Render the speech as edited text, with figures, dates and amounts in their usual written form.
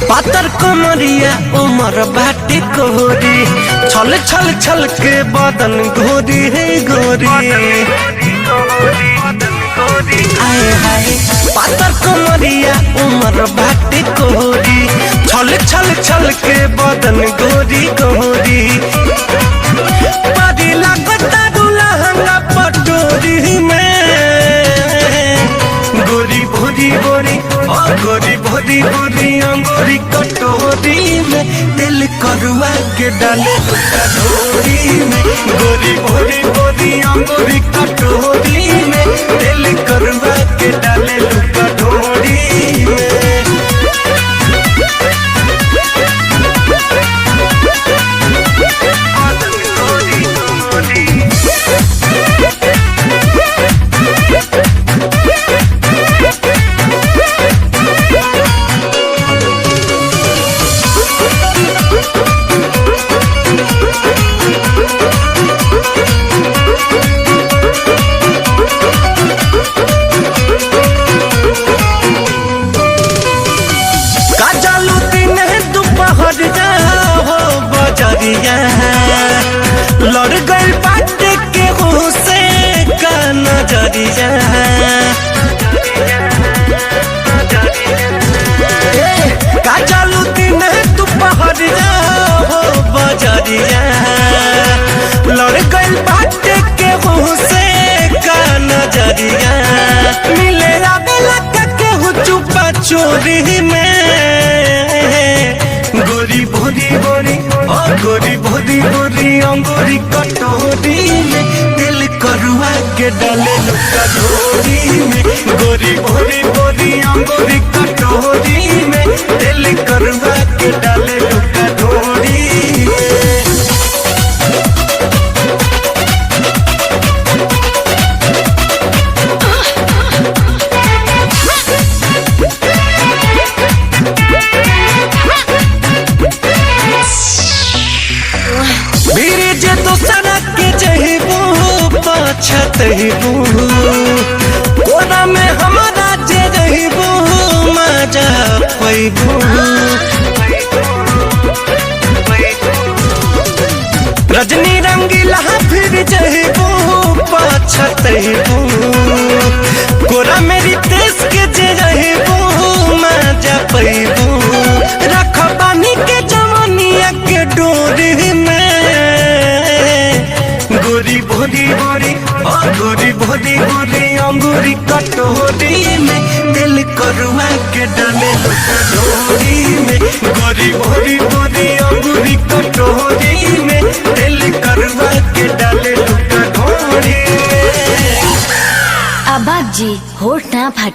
पातर कमरिया उमर बाटे कोरी, छल छल छल के बदन गोरी है गोरी। आए हाय पातर कमरिया उमर बाटे कोरी, छल छल छल के बदन गोरी गोरी। पारी लागता दुल्हंगा पटोरी में, गोरी भोरी भोरी गोरी भोरी भोरी अंगूरी कटोरी में, दिल करुआ के डाले कटोरी में। गोरी भोरी भोरी अंगूरी कटोरी में, दिल करुआ के डाले कटोरी में। लड़ गई बात के से का नजरिया, का चालू दिन दोपहरिया हो बजरिया। लड़ गई बात के से का नजरिया, मिले बेला के चुपा चोरी में। गोरी भोरी भोरी गोरी भोरी भोरी अंगूरी कटोरी में, दिल करुआ के डाले कटोरी में। गोरी भोरी भोरी अंगूरी कटोरी में, दिल करुआ के डाले कटोरी में। कोना में हमारा जे रहिबू मजा पैबू, रजनी रंगीला फिर जहिबू पछतैबू। कोरा मेरी देश के जे रहिबू मजा पैबू, रख बानी के जवानिया के डोरी में। गोरी भोरी भोरी गोरी भोरी भोरी अंगूरी कटोरी में, दिल करुआ के डाले कटोरी में। गोरी भोरी भोरी अंगूरी कटोरी में, दिल करुआ के डाले कटोरी में। अब्बा जी होठ ना फटे।